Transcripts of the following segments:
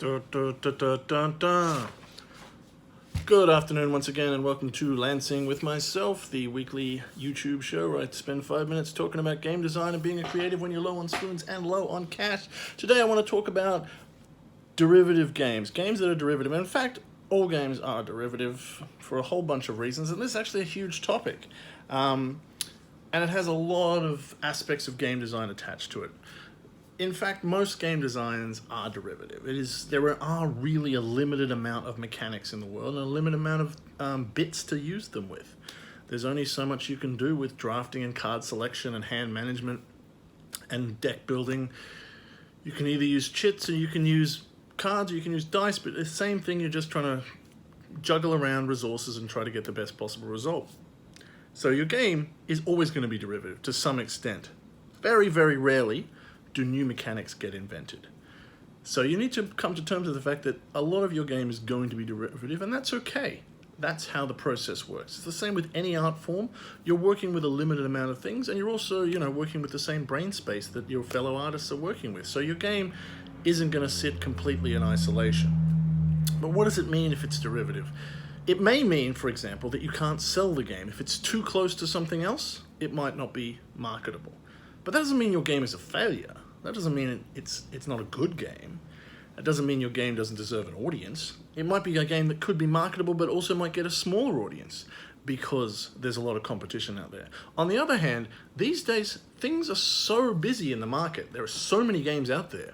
Dun, dun, dun, dun, dun, dun. Good afternoon once again, and welcome to Lancing with myself, the weekly YouTube show where I spend 5 minutes talking about game design and being a creative when you're low on spoons and low on cash. Today I want to talk about derivative games that are derivative. In fact, all games are derivative for a whole bunch of reasons, and this is actually a huge topic. And it has a lot of aspects of game design attached to it. In fact, most game designs are derivative. There are really a limited amount of mechanics in the world and a limited amount of bits to use them with. There's only so much you can do with drafting and card selection and hand management and deck building. You can either use chits or you can use cards or you can use dice, but it's the same thing. You're just trying to juggle around resources and try to get the best possible result. So your game is always going to be derivative to some extent. Very, very rarely do new mechanics get invented. So you need to come to terms with the fact that a lot of your game is going to be derivative, and that's okay. That's how the process works. It's the same with any art form. You're working with a limited amount of things, and you're also, working with the same brain space that your fellow artists are working with. So your game isn't going to sit completely in isolation. But what does it mean if it's derivative? It may mean, for example, that you can't sell the game. If it's too close to something else, it might not be marketable. But that doesn't mean your game is a failure. That doesn't mean it's not a good game. It doesn't mean your game doesn't deserve an audience. It might be a game that could be marketable, but also might get a smaller audience because there's a lot of competition out there. On the other hand, these days, things are so busy in the market. There are so many games out there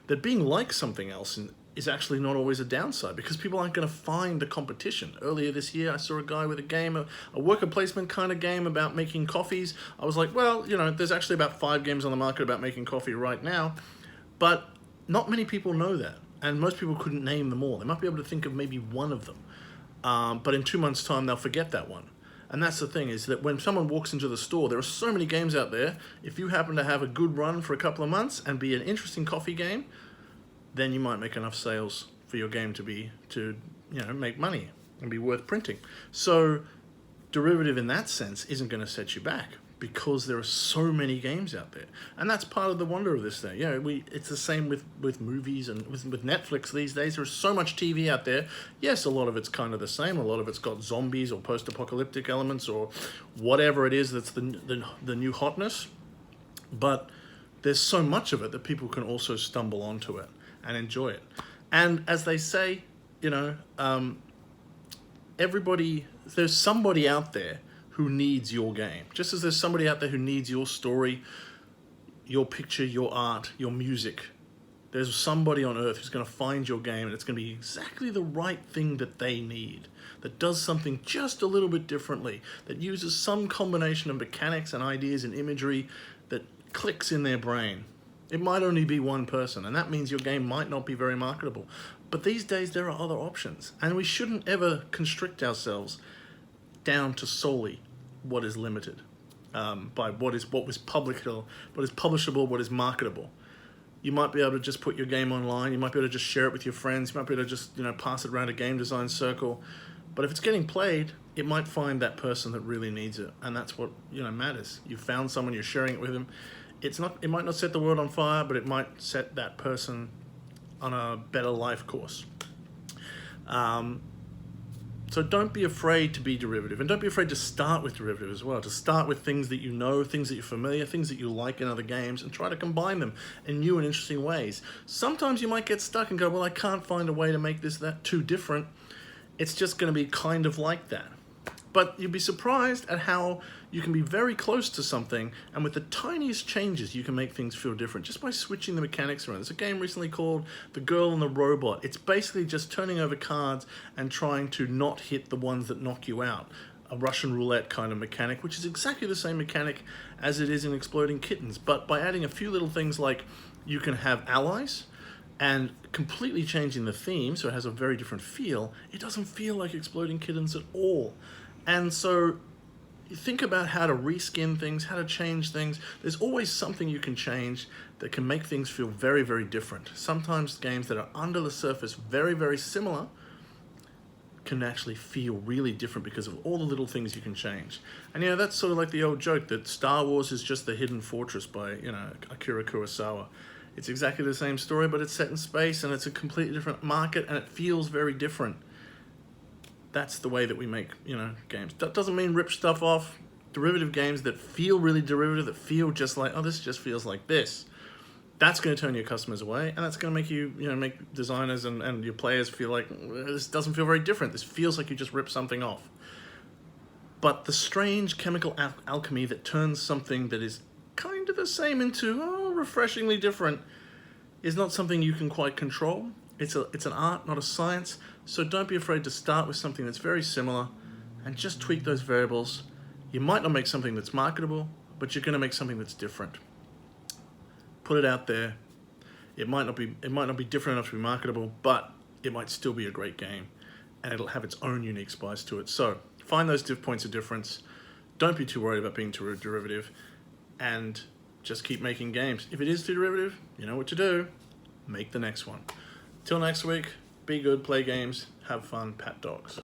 that being like something else is actually not always a downside because people aren't going to find the competition. Earlier this year, I saw a guy with a game, a worker placement kind of game about making coffees. I was like, well, there's actually about 5 games on the market about making coffee right now, but not many people know that, and most people couldn't name them all. They might be able to think of maybe one of them, but in 2 months' time, they'll forget that one. And that's the thing, is that when someone walks into the store, there are so many games out there. If you happen to have a good run for a couple of months and be an interesting coffee game, then you might make enough sales for your game to make money and be worth printing. So derivative in that sense isn't going to set you back because there are so many games out there. And that's part of the wonder of this thing. It's the same with movies and with Netflix these days. There's so much TV out there. Yes, a lot of it's kind of the same. A lot of it's got zombies or post-apocalyptic elements or whatever it is that's the new hotness. But there's so much of it that people can also stumble onto it and enjoy it. And as they say, there's somebody out there who needs your game. Just as there's somebody out there who needs your story, your picture, your art, your music. There's somebody on earth who's going to find your game and it's going to be exactly the right thing that they need, that does something just a little bit differently, that uses some combination of mechanics and ideas and imagery that clicks in their brain. It might only be one person, and that means your game might not be very marketable. But these days, there are other options, and we shouldn't ever constrict ourselves down to solely what is limited by what is publishable, what is marketable. You might be able to just put your game online. You might be able to just share it with your friends. You might be able to just pass it around a game design circle. But if it's getting played, it might find that person that really needs it, and that's what matters. You found someone, you're sharing it with them. It might not set the world on fire, but it might set that person on a better life course. So don't be afraid to be derivative, and don't be afraid to start with derivative as well. To start with things that you know, things that you're familiar, things that you like in other games, and try to combine them in new and interesting ways. Sometimes you might get stuck and go, well, I can't find a way to make that too different. It's just going to be kind of like that. But you'd be surprised at how you can be very close to something, and with the tiniest changes, you can make things feel different just by switching the mechanics around. There's a game recently called The Girl and the Robot. It's basically just turning over cards and trying to not hit the ones that knock you out. A Russian roulette kind of mechanic, which is exactly the same mechanic as it is in Exploding Kittens, but by adding a few little things like you can have allies, and completely changing the theme so it has a very different feel. It doesn't feel like Exploding Kittens at all. And so you think about how to reskin things, how to change things. There's always something you can change that can make things feel very, very different. Sometimes games that are under the surface very, very similar can actually feel really different because of all the little things you can change. And that's sort of like the old joke that Star Wars is just the hidden fortress by Akira Kurosawa. It's exactly the same story, but it's set in space and it's a completely different market and it feels very different. That's the way that we make, games. That doesn't mean rip stuff off. Derivative games that feel really derivative, that feel just like, oh, this just feels like this. That's going to turn your customers away, and that's going to make you, make designers and your players feel like, this doesn't feel very different. This feels like you just ripped something off. But the strange chemical alchemy that turns something that is kind of the same into, refreshingly different, is not something you can quite control. It's an art, not a science. So don't be afraid to start with something that's very similar and just tweak those variables. You might not make something that's marketable, but you're going to make something that's different. Put it out there. It might not be different enough to be marketable, but it might still be a great game, and it'll have its own unique spice to it. So find those points of difference. Don't be too worried about being too derivative, and just keep making games. If it is too derivative, you know what to do. Make the next one. Till next week, be good, play games, have fun, pat dogs.